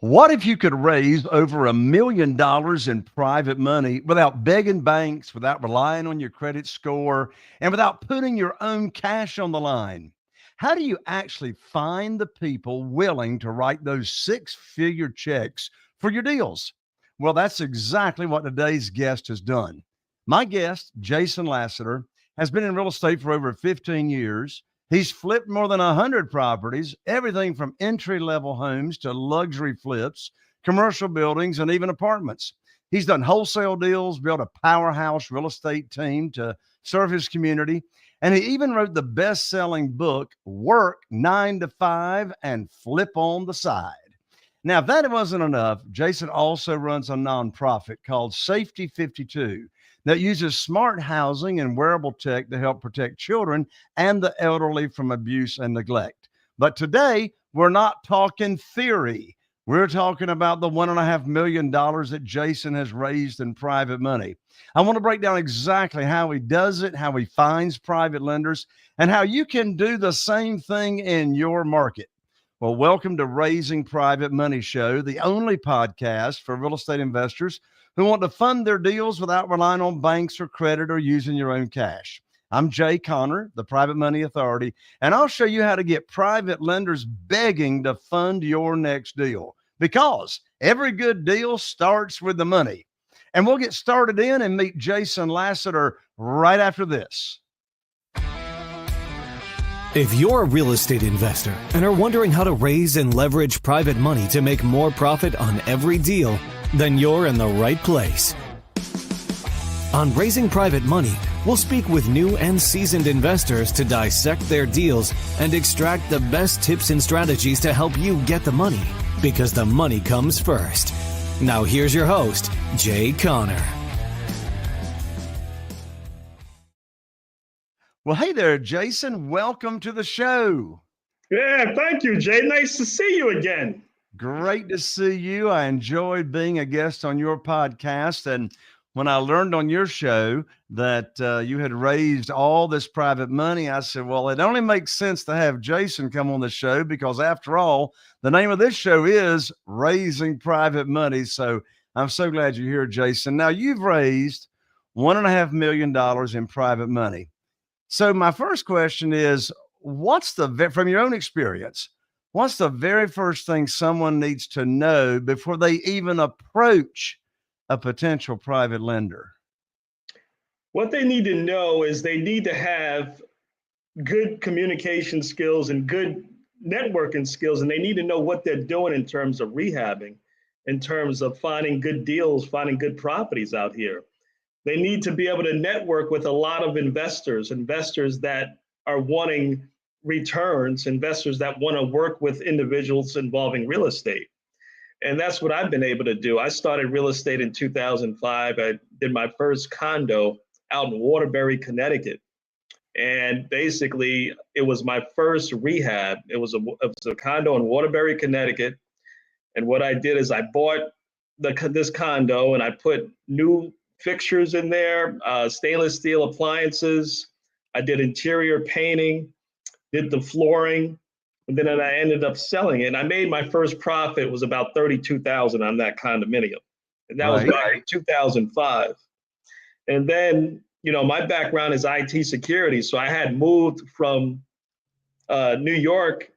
What if you could raise over $1 million in private money without begging banks, without relying on your credit score, and without putting your own cash on the line? How do you actually find the people willing to write those six-figure checks for your deals? Well, that's exactly what today's guest has done. My guest, Jason Lassiter, has been in real estate for over 15 years. He's flipped more than 100 properties, everything from entry level homes to luxury flips, commercial buildings, and even apartments. He's done wholesale deals, built a powerhouse real estate team to serve his community, and he even wrote the best selling book, Work 9 to 5 and Flip on the Side. Now, if that wasn't enough, Jason also runs a nonprofit called Safety 52 that uses smart housing and wearable tech to help protect children and the elderly from abuse and neglect. But today, we're not talking theory. We're talking about the $1.5 million that Jason has raised in private money. I want to break down exactly how he does it, how he finds private lenders, and how you can do the same thing in your market. Well, welcome to Raising Private Money Show, the only podcast for real estate investors who want to fund their deals without relying on banks or credit or using your own cash. I'm Jay Conner, the Private Money Authority, and I'll show you how to get private lenders begging to fund your next deal, because every good deal starts with the money. And we'll get started in and meet Jason Lassiter right after this. If you're a real estate investor and are wondering how to raise and leverage private money to make more profit on every deal, then you're in the right place. On Raising Private Money, we'll speak with new and seasoned investors to dissect their deals and extract the best tips and strategies to help you get the money, because the money comes first. Now here's your host, Jay Conner. Well, hey there, Jason. Welcome to the show. Yeah, thank you, Jay. Nice to see you again. Great to see you. I enjoyed being a guest on your podcast. And when I learned on your show that you had raised all this private money, I said, well, it only makes sense to have Jason come on the show, because after all, the name of this show is Raising Private Money. So I'm so glad you're here, Jason. Now, you've raised $1.5 million in private money. So my first question is, from your own experience, what's the very first thing someone needs to know before they even approach a potential private lender? What they need to know is they need to have good communication skills and good networking skills, and they need to know what they're doing in terms of rehabbing, in terms of finding good deals, finding good properties out here. They need to be able to network with a lot of investors that are wanting returns, investors that want to work with individuals involving real estate. And that's what I've been able to do. I started real estate in 2005. I did my first condo out in Waterbury, Connecticut. And basically, it was my first rehab. It was a condo in Waterbury, Connecticut. And what I did is I bought this condo and I put new fixtures in there, stainless steel appliances. I did interior painting, did the flooring, and then I ended up selling it. And I made my first profit was about $32,000 on that condominium. And that was back in 2005. And then, my background is IT security. So I had moved from New York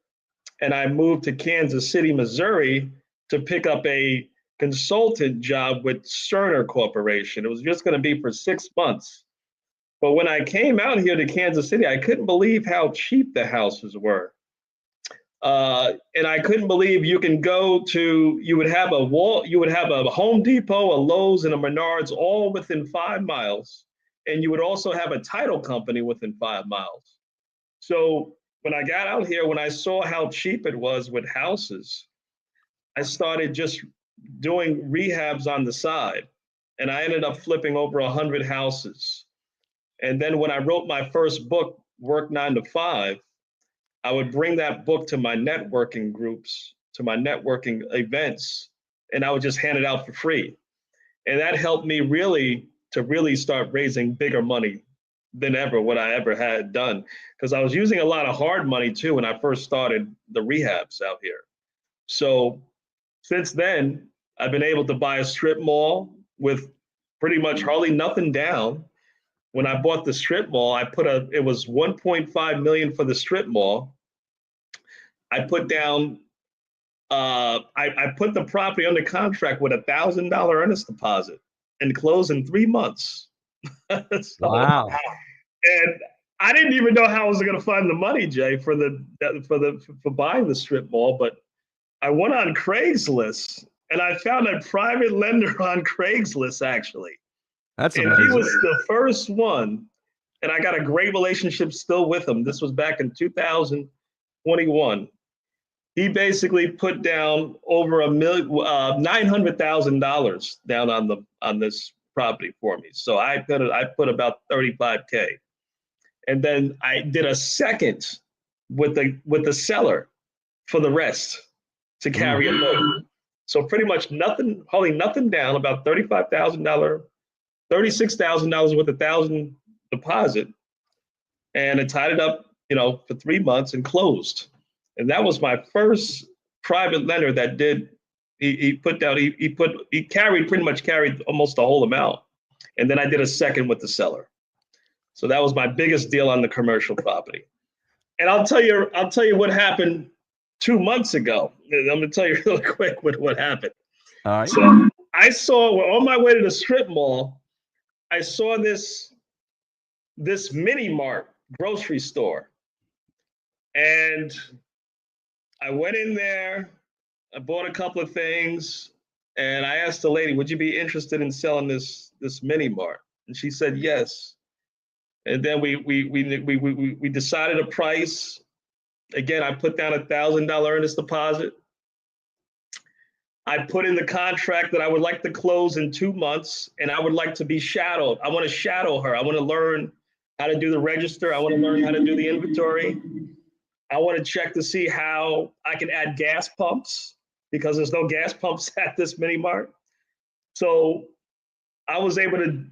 and I moved to Kansas City, Missouri to pick up a consultant job with Cerner Corporation. It was just going to be for 6 months. But when I came out here to Kansas City, I couldn't believe how cheap the houses were. And I couldn't believe you would have a Home Depot, a Lowe's, and a Menards all within 5 miles. And you would also have a title company within 5 miles. So when I got out here, when I saw how cheap it was with houses, I started just doing rehabs on the side, and I ended up flipping over 100 houses. And then when I wrote my first book, Work 9 to 5, I would bring that book to my networking groups, to my networking events, and I would just hand it out for free. And that helped me really start raising bigger money than what I ever had done, because I was using a lot of hard money too when I first started the rehabs out here. So Since then, I've been able to buy a strip mall with pretty much hardly nothing down. When I bought the strip mall, it was 1.5 million for the strip mall. I put down, I put the property under contract with $1,000 earnest deposit and closed in 3 months. Wow. And I didn't even know how I was going to find the money, Jay, for buying the strip mall. But I went on Craigslist and I found a private lender on Craigslist, actually. That's And amazing. he was the first one. And I got a great relationship still with him. This was back in 2021. He basically put down over $900,000 down on this property for me. So I put about 35K. And then I did a second with the seller for the rest to carry a load. So pretty much nothing, hardly nothing down, about $35,000, $36,000 with $1,000 deposit. And I tied it up, for 3 months and closed. And that was my first private lender that did, he pretty much carried almost the whole amount. And then I did a second with the seller. So that was my biggest deal on the commercial property. And I'll tell you what happened 2 months ago. I'm going to tell you really quick what happened. All right. So we're on my way to the strip mall. I saw this mini mart grocery store. And I went in there, I bought a couple of things, and I asked the lady, would you be interested in selling this mini mart? And she said yes. And then we decided a price. Again, I put down $1,000 earnest deposit. I put in the contract that I would like to close in 2 months, and I would like to be shadowed. I want to shadow her. I want to learn how to do the register. I want to learn how to do the inventory. I want to check to see how I can add gas pumps because there's no gas pumps at this mini mart. So I was able to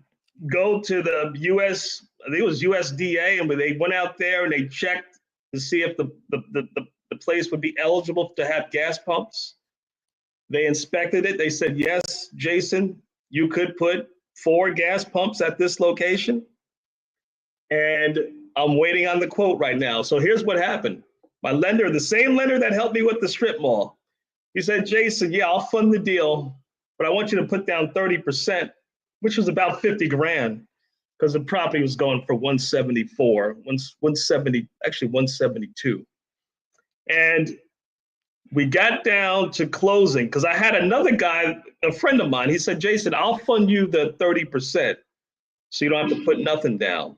go to the I think it was USDA, and they went out there and they checked to see if the place would be eligible to have gas pumps. They inspected it. They said, yes, Jason, you could put 4 gas pumps at this location. And I'm waiting on the quote right now. So here's what happened. My lender, the same lender that helped me with the strip mall, he said, Jason, yeah, I'll fund the deal, but I want you to put down 30%, which was about 50 grand, because the property was going for 174, 170, actually 172. And we got down to closing because I had another guy, a friend of mine, he said, Jason, I'll fund you the 30% so you don't have to put nothing down.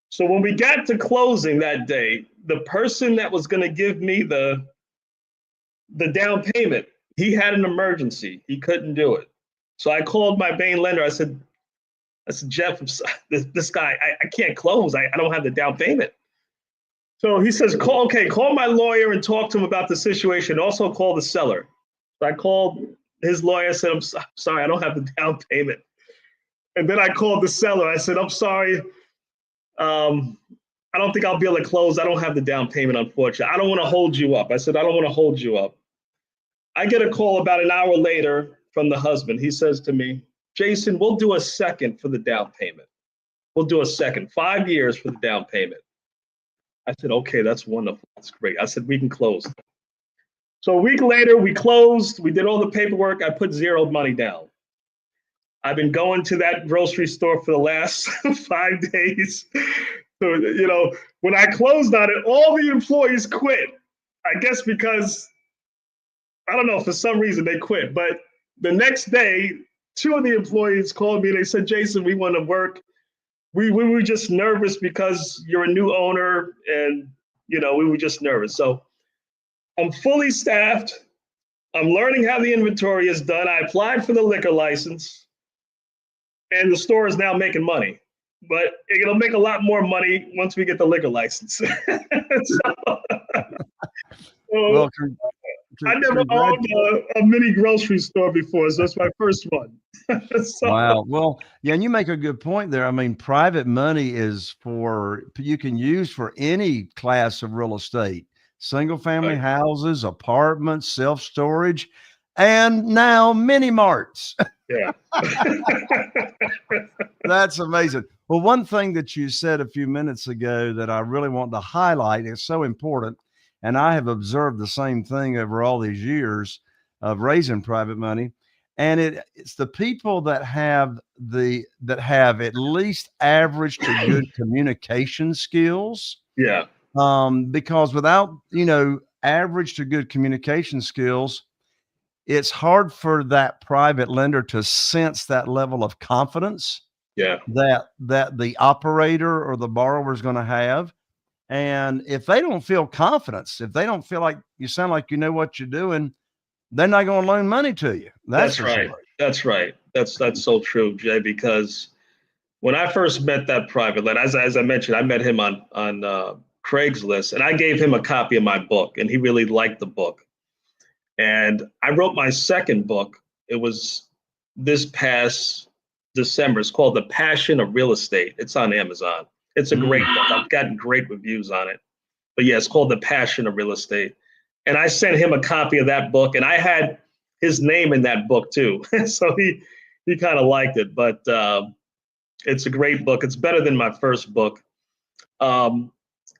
So when we got to closing that day, the person that was going to give me the down payment, he had an emergency. He couldn't do it. So I called my main lender. I said, Jeff, this guy, I can't close. I don't have the down payment. So he says, call my lawyer and talk to him about the situation. Also call the seller. So I called his lawyer, said, I'm sorry, I don't have the down payment. And then I called the seller. I said, I'm sorry. I don't think I'll be able to close. I don't have the down payment, unfortunately. I don't want to hold you up. I said, I don't want to hold you up. I get a call about an hour later from the husband. He says to me, Jason, we'll do a second for the down payment. We'll do a second, 5 years for the down payment. I said, okay, that's wonderful. That's great. I said, we can close. So a week later, we closed. We did all the paperwork. I put zero money down. I've been going to that grocery store for the last 5 days. So, when I closed on it, all the employees quit. I guess because, I don't know, for some reason they quit. But the next day, 2 of the employees called me and they said, Jason, we want to work. We were just nervous because you're a new owner and, we were just nervous. So I'm fully staffed. I'm learning how the inventory is done. I applied for the liquor license and the store is now making money. But it'll make a lot more money once we get the liquor license. Well, I never owned a mini grocery store before, so it's my first one. Wow. Well, yeah, and you make a good point there. I mean, private money you can use for any class of real estate, single family houses, apartments, self-storage. and now mini marts. Yeah. That's amazing. Well, one thing that you said a few minutes ago that I really want to highlight is so important, and I have observed the same thing over all these years of raising private money, and it's the people that have at least average to good communication skills. Yeah. Because without average to good communication skills, it's hard for that private lender to sense that level of confidence Yeah. that the operator or the borrower is going to have. And if they don't feel confidence, if they don't feel like you sound like you know what you're doing, they're not going to loan money to you. That's That's for right. sure. That's right. That's so true, Jay, because when I first met that private lender, as I mentioned, I met him on Craigslist, and I gave him a copy of my book, and he really liked the book. And I wrote my second book. It was this past December. It's called The Passion of Real Estate. It's on Amazon. It's a great Mm. book. I've gotten great reviews on it. But yeah, it's called The Passion of Real Estate. And I sent him a copy of that book, and I had his name in that book too. So he kind of liked it. But it's a great book. It's better than my first book. And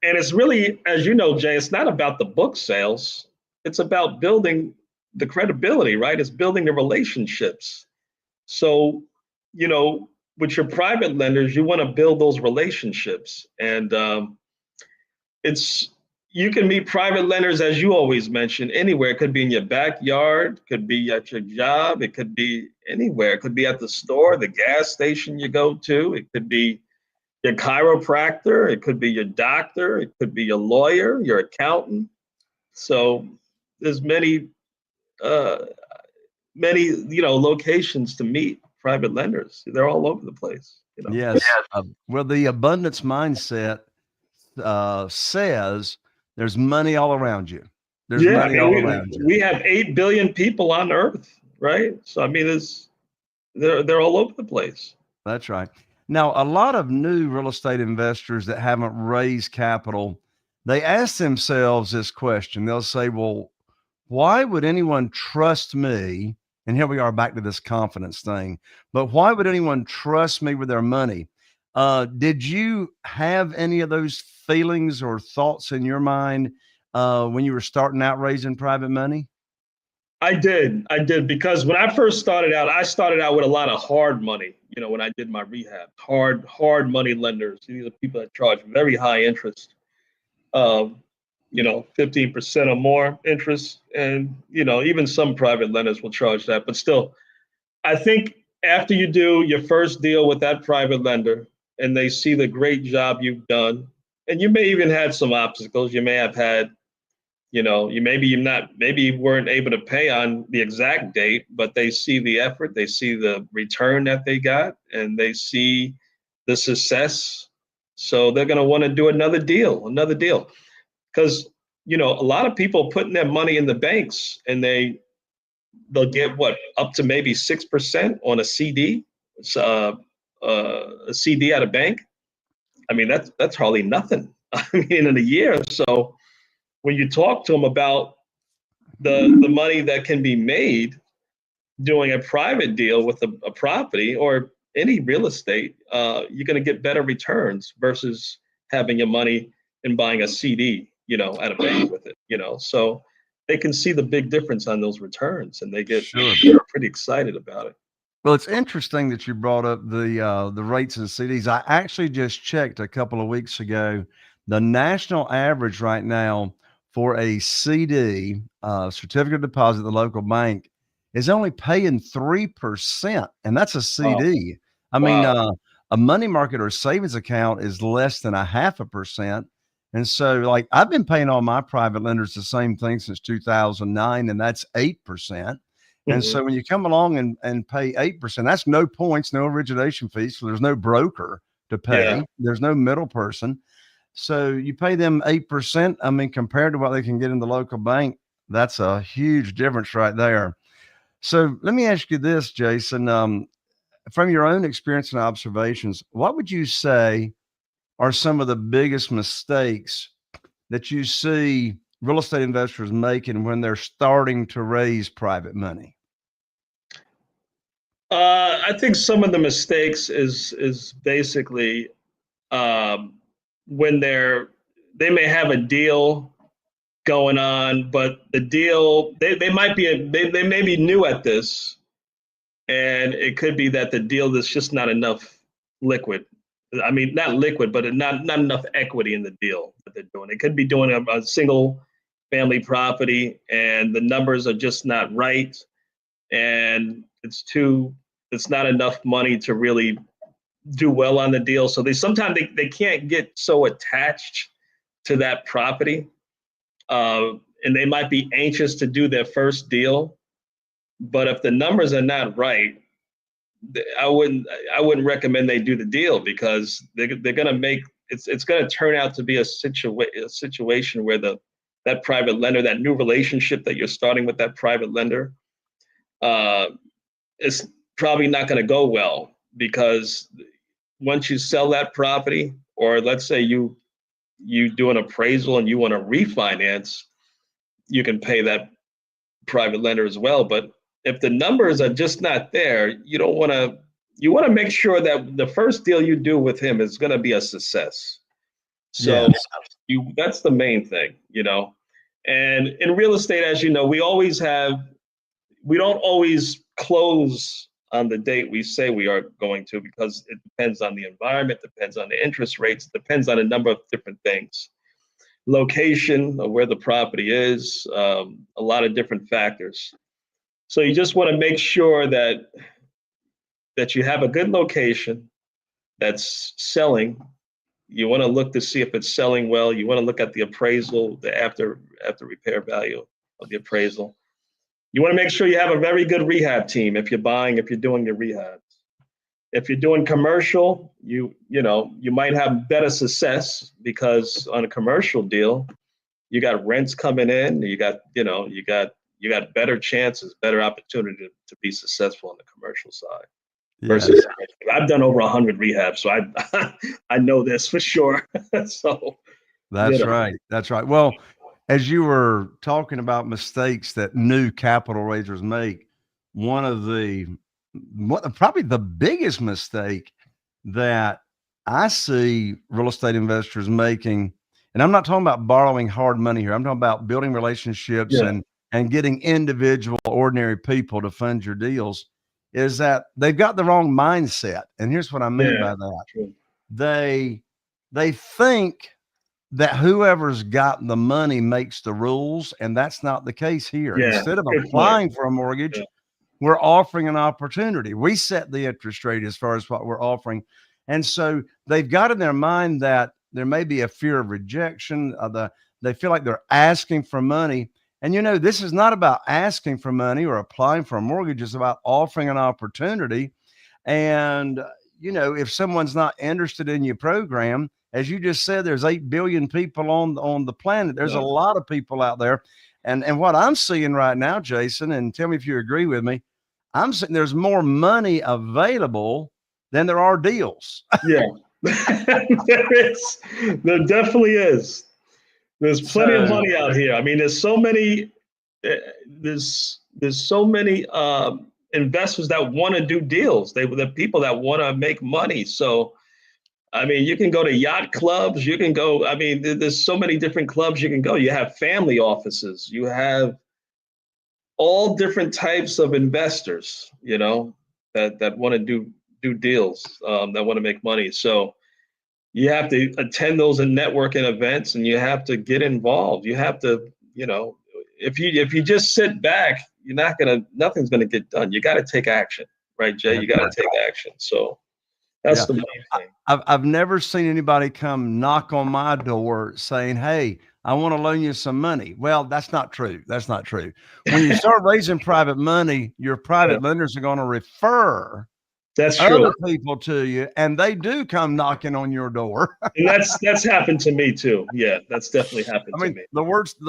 it's really, as you know, Jay, it's not about the book sales. It's about building the credibility, right? It's building the relationships. So, with your private lenders, you want to build those relationships. And it's you can meet private lenders, as you always mention, anywhere. It could be in your backyard, could be at your job, it could be anywhere. It could be at the store, the gas station you go to, it could be your chiropractor, it could be your doctor, it could be your lawyer, your accountant. So there's uh, many locations to meet private lenders. They're all over the place. Yes. Well, the abundance mindset says there's money all around you. There's Yeah, I money all mean, around you. we have 8 billion people on Earth, right? So I mean, they're all over the place. That's right. Now, a lot of new real estate investors that haven't raised capital, they ask themselves this question. They'll say, well, why would anyone trust me? And here we are back to this confidence thing. But why would anyone trust me with their money? Did you have any of those feelings or thoughts in your mind when you were starting out raising private money? I did because when I first started out, I started out with a lot of hard money. When I did my rehab, hard money lenders. These are people that charge very high interest. 15% or more interest. And, even some private lenders will charge that. But still, I think after you do your first deal with that private lender and they see the great job you've done, and you may even have some obstacles, you may have had, maybe you weren't able to pay on the exact date, but they see the effort, they see the return that they got, and they see the success. So they're going to want to do another deal. Because a lot of people putting their money in the banks, and they'll get what, up to maybe 6% on a CD. A CD at a bank. I mean, that's hardly nothing. I mean, in a year. So when you talk to them about the money that can be made doing a private deal with a property or any real estate, you're going to get better returns versus having your money and buying a CD, at a bank with it. So they can see the big difference on those returns, and they're pretty excited about it. Well, it's interesting that you brought up the rates and CDs. I actually just checked a couple of weeks ago. The national average right now for a CD, certificate of deposit at the local bank, is only paying 3%, and that's a Oh, CD. I mean, wow. a money market or savings account is less than 0.5%. And so, like, I've been paying all my private lenders the same thing since 2009, and that's 8%. And Mhm. so when you come along and pay 8%, that's no points, no origination fees. So there's no broker to Yeah. pay. There's no middle person. So you pay them 8%. I mean, compared to what they can get in the local bank, that's a huge difference right there. So let me ask you this, Jason. From your own experience and observations, what would you say are some of the biggest mistakes that you see real estate investors making when they're starting to raise private money? I think some of the mistakes is basically when they may have a deal going on, but the deal they might be they may be new at this, and it could be that the deal there's just not enough liquid. I mean, not liquid, but not enough equity in the deal that they're doing. It could be doing a single family property, and the numbers are just not right, and it's not enough money to really do well on the deal. So sometimes they can't get so attached to that property, and they might be anxious to do their first deal. But if the numbers are not right, I wouldn't recommend they do the deal, because they're going to make it's going to turn out to be a situation where that private lender, that new relationship that you're starting with that private lender, is probably not going to go well, because once you sell that property, or let's say you do an appraisal and you want to refinance, you can pay that private lender as well. But if the numbers are just not there, you want to make sure that the first deal you do with him is going to be a success. So Yes. that's the main thing, And in real estate, as you know, we don't always close on the date we say we are going to, because it depends on the environment, depends on the interest rates, depends on a number of different things. Location of where the property is, a lot of different factors. So you just want to make sure that you have a good location that's selling. You want to look to see if it's selling well. You want to look at the appraisal, the after repair value of the appraisal. You want to make sure you have a very good rehab team if you're doing your rehabs. If you're doing commercial, you might have better success, because on a commercial deal, you got rents coming in, you got better chances, better opportunity to be successful on the commercial side. Yeah. Versus, I've done over 100 rehabs, so I know this for sure. So That's right. That's right. Well, as you were talking about mistakes that new capital raisers make, probably the biggest mistake that I see real estate investors making, and I'm not talking about borrowing hard money here. I'm talking about building relationships Yeah. and getting individual, ordinary people to fund your deals, is that they've got the wrong mindset. And here's what I mean by that. True. They think that whoever's got the money makes the rules, and that's not the case here. Yeah, Instead of good applying point. for a mortgage, Yeah. we're offering an opportunity. We set the interest rate as far as what we're offering. And so they've got in their mind that there may be a fear of rejection. They feel like they're asking for money. And this is not about asking for money or applying for a mortgage. It's about offering an opportunity. And if someone's not interested in your program, as you just said, there's 8 billion people on the planet. There's a lot of people out there. And what I'm seeing right now, Jason, and tell me if you agree with me, I'm seeing there's more money available than there are deals. Yeah, there definitely is. There's plenty of money out here. I mean, there's so many investors that want to do deals. The people that want to make money. So, I mean, you can go to yacht clubs. You can go. I mean, there's so many different clubs you can go. You have family offices. You have all different types of investors. That want to do deals. That want to make money. So you have to attend those networking events, and you have to get involved. You have to, if you just sit back, nothing's gonna get done. You got to take action, right, Jay? You got to take action. So that's the main thing. I've never seen anybody come knock on my door saying, "Hey, I want to loan you some money." Well, that's not true. That's not true. When you start raising private money, your private lenders are going to refer That's true. other people to you, and they do come knocking on your door. And that's happened to me too. Yeah, that's definitely happened to me. The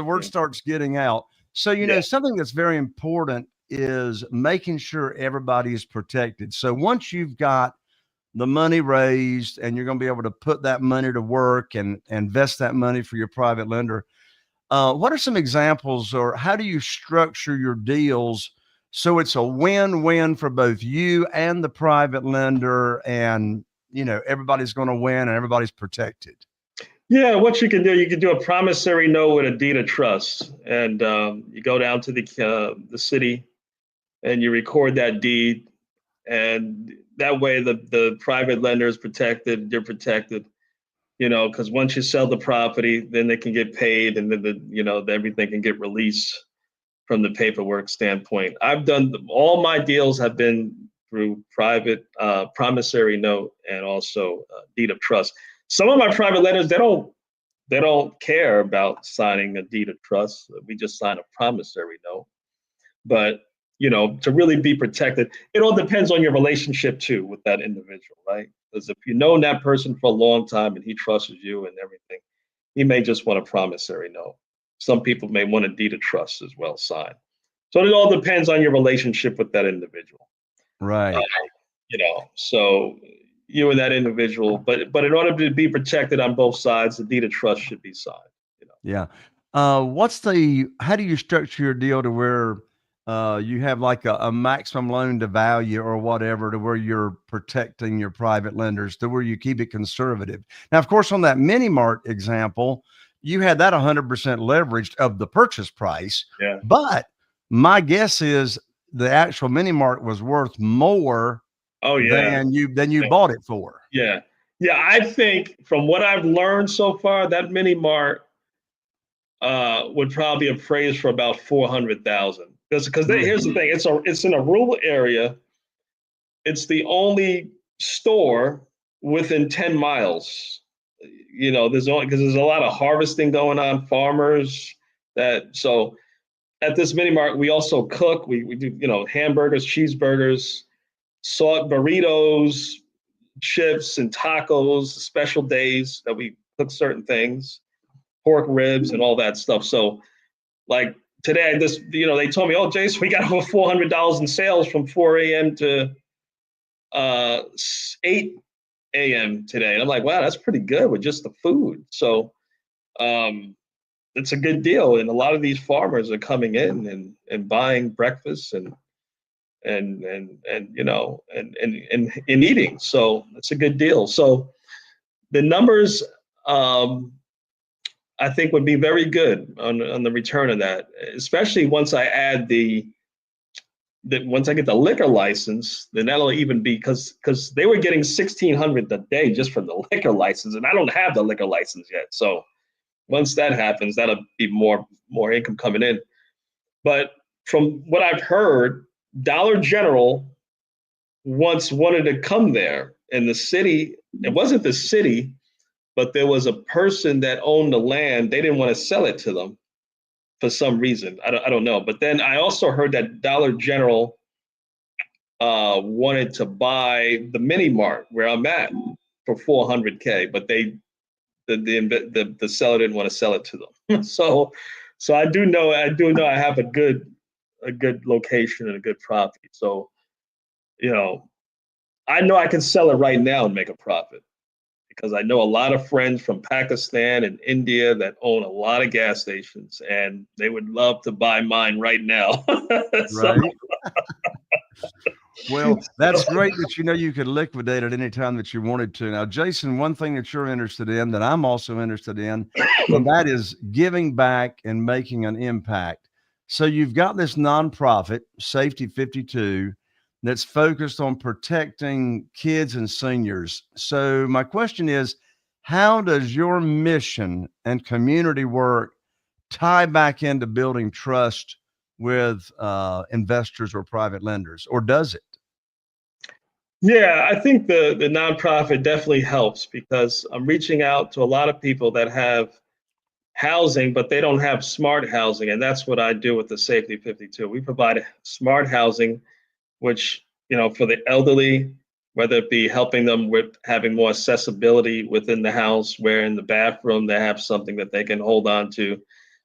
word starts getting out. So, something that's very important is making sure everybody is protected. So once you've got the money raised and you're going to be able to put that money to work and invest that money for your private lender, What are some examples, or how do you structure your deals so it's a win-win for both you and the private lender, and everybody's going to win and everybody's protected? Yeah, what you can do a promissory note with a deed of trust, and you go down to the city and you record that deed, and that way the private lender is protected, you're protected, because once you sell the property, then they can get paid, and then everything can get released from the paperwork standpoint. I've done all my deals have been through private promissory note and also deed of trust. Some of my private lenders, they don't care about signing a deed of trust. We just sign a promissory note. But to really be protected, it all depends on your relationship too with that individual, right? Because if you've known that person for a long time and he trusts you and everything, he may just want a promissory note. Some people may want a deed of trust as well signed. So it all depends on your relationship with that individual. Uh, Right. so you and that individual, but in order to be protected on both sides, the deed of trust should be signed. You know. Yeah. How do you structure your deal to where you have like a maximum loan to value or whatever, to where you're protecting your private lenders, to where you keep it conservative? Now, of course, on that mini mart example, you had that 100% leveraged of the purchase price, Yeah. but my guess is the actual mini mart was worth more Oh yeah. than you bought it for. Yeah. Yeah. I think from what I've learned so far, that mini mart would probably appraise for about 400,000. Because Mm. here's the thing, it's in a rural area. It's the only store within 10 miles. There's a lot of harvesting going on, farmers at this mini mart, we also cook. We do, hamburgers, cheeseburgers, salt burritos, chips and tacos, special days that we cook certain things, pork ribs and all that stuff. So like today, they told me, oh, Jason, we got over $400 in sales from 4 a.m. to 8 a.m. today. And I'm like, wow, that's pretty good with just the food. So it's a good deal. And a lot of these farmers are coming in and buying breakfast and eating. So it's a good deal. So the numbers I think would be very good on the return of that, especially once I add once I get the liquor license, then that'll even be because they were getting 1,600 a day just from the liquor license, and I don't have the liquor license yet. So once that happens, that'll be more income coming in. But from what I've heard, Dollar General once wanted to come there, and the city. It wasn't the city, but there was a person that owned the land. They didn't want to sell it to them for some reason. I don't know. But then I also heard that Dollar General wanted to buy the mini mart where I'm at for 400K, but the seller didn't want to sell it to them. So I do know I have a good location and a good property. So I know I can sell it right now and make a profit, because I know a lot of friends from Pakistan and India that own a lot of gas stations, and they would love to buy mine right now. So, Right. Well, that's great that you could liquidate at any time that you wanted to. Now, Jason, one thing that you're interested in that I'm also interested in, and that is giving back and making an impact. So you've got this nonprofit, Safety 52, that's focused on protecting kids and seniors. So my question is, how does your mission and community work tie back into building trust with investors or private lenders, or does it? yeah, I think the nonprofit definitely helps, because I'm reaching out to a lot of people that have housing, but they don't have smart housing, and that's what I do with the Safety 52. We provide smart housing, which for the elderly, whether it be helping them with having more accessibility within the house, where in the bathroom they have something that they can hold on to.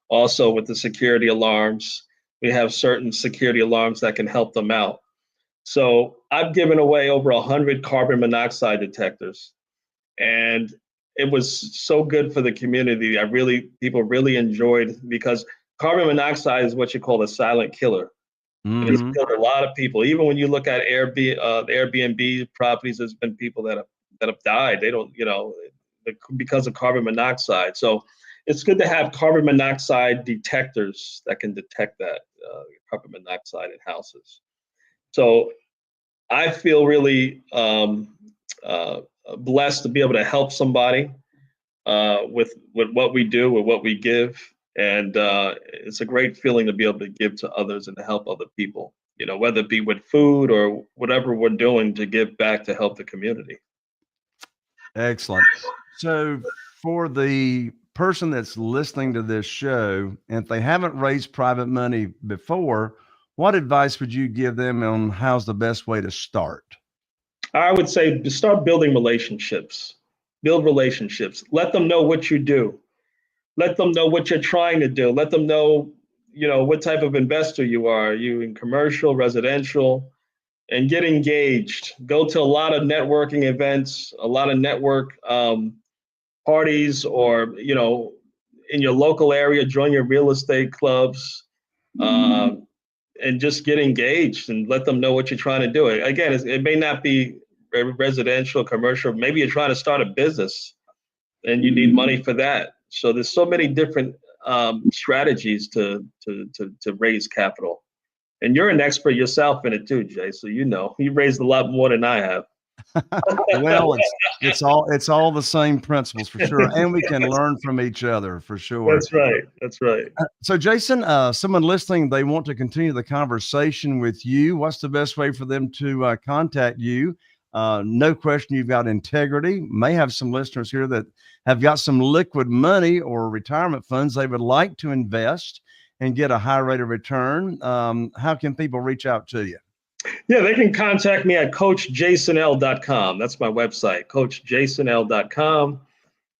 Also with the security alarms, we have certain security alarms that can help them out. So I've given away over 100 carbon monoxide detectors, and it was so good for the community. People really enjoyed, because carbon monoxide is what you call a silent killer. And it's Hmm. killed a lot of people. Even when you look at the Airbnb properties, there's been people that have died. They don't, because of carbon monoxide. So it's good to have carbon monoxide detectors that can detect that carbon monoxide in houses. So I feel really blessed to be able to help somebody with what we do, with what we give. And it's a great feeling to be able to give to others and to help other people, whether it be with food or whatever we're doing to give back to help the community. Excellent. So, for the person that's listening to this show, and if they haven't raised private money before, what advice would you give them on how's the best way to start? I would say to start building relationships. Build relationships. Let them know what you do. Let them know what you're trying to do. Let them know, what type of investor you are. Are you in commercial, residential? And get engaged. Go to a lot of networking events, a lot of network parties, or in your local area, join your real estate clubs, and just get engaged and let them know what you're trying to do. Again, it may not be residential, commercial. Maybe you're trying to start a business and you need money for that. So there's so many different strategies to raise capital. And you're an expert yourself in it too, Jay. So you raised a lot more than I have. Well, it's all the same principles for sure, and we can learn from each other for sure. That's right. That's right. So, Jason, someone listening, they want to continue the conversation with you. What's the best way for them to contact you? No question, you've got integrity. May have some listeners here that have got some liquid money or retirement funds they would like to invest and get a high rate of return. How can people reach out to you? Yeah, they can contact me at coachjasonl.com. That's my website, coachjasonl.com.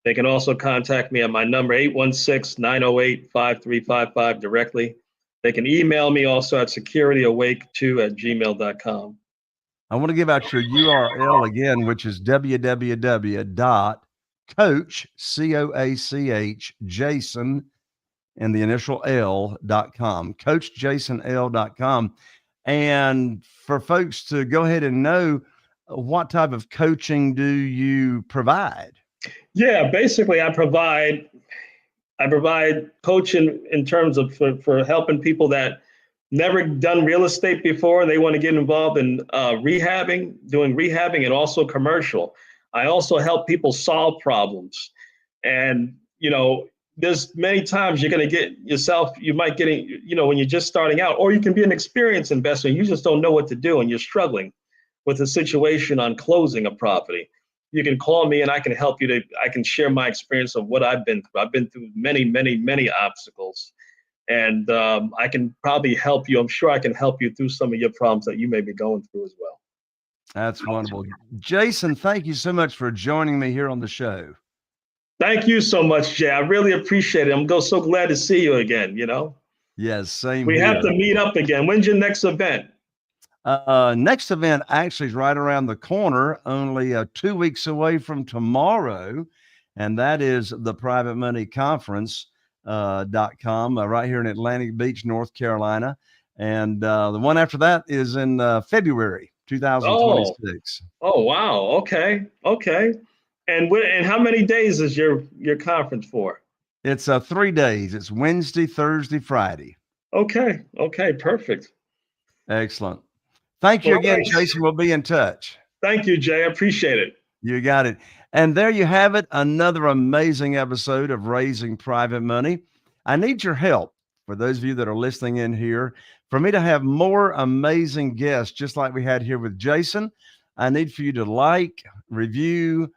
They can also contact me at my number, 816-908-5355 directly. They can email me also at securityawake2@gmail.com. I want to give out your URL again, which is www.coach, C-O-A-C-H, Jason, and the initial L.com, coachjasonl.com. And for folks to go ahead and know, what type of coaching do you provide? Yeah, basically I provide coaching in terms of for helping people that never done real estate before. They want to get involved in doing rehabbing, and also commercial. I also help people solve problems. And, there's many times you're going to get yourself, you might get, when you're just starting out, or you can be an experienced investor and you just don't know what to do and you're struggling with a situation on closing a property. You can call me and I can help you. I can share my experience of what I've been through. I've been through many, many, many obstacles. And I can probably help you. I'm sure I can help you through some of your problems that you may be going through as well. That's wonderful. Jason, thank you so much for joining me here on the show. Thank you so much, Jay. I really appreciate it. I'm so glad to see you again, Yes, same We here. have to meet up again. When's your next event? Next event actually is right around the corner, only 2 weeks away from tomorrow. And that is the Private Money Conference .com right here in Atlantic Beach, North Carolina. And the one after that is in February 2026. Oh, wow. Okay. And how many days is your conference for? It's 3 days. It's Wednesday, Thursday, Friday. Okay. Perfect. Excellent. Thank you again, Jason. We'll be in touch. Thank you, Jay. I appreciate it. You got it. And there you have it. Another amazing episode of Raising Private Money. I need your help, for those of you that are listening in here, for me to have more amazing guests, just like we had here with Jason. I need for you to like, review,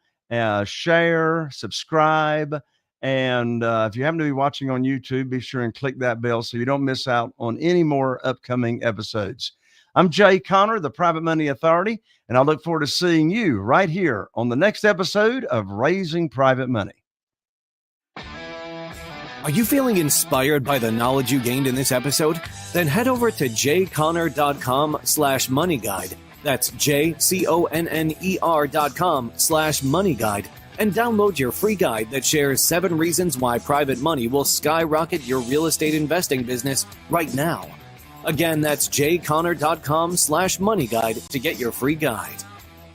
share, subscribe. And if you happen to be watching on YouTube, be sure and click that bell so you don't miss out on any more upcoming episodes. I'm Jay Conner, the Private Money Authority, and I look forward to seeing you right here on the next episode of Raising Private Money. Are you feeling inspired by the knowledge you gained in this episode? Then head over to jconner.com/money guide. That's JCONNER.com/money guide and download your free guide that shares 7 reasons why private money will skyrocket your real estate investing business right now. Again, that's jconnor.com/money guide to get your free guide.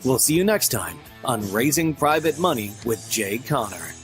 We'll see you next time on Raising Private Money with Jay Connor.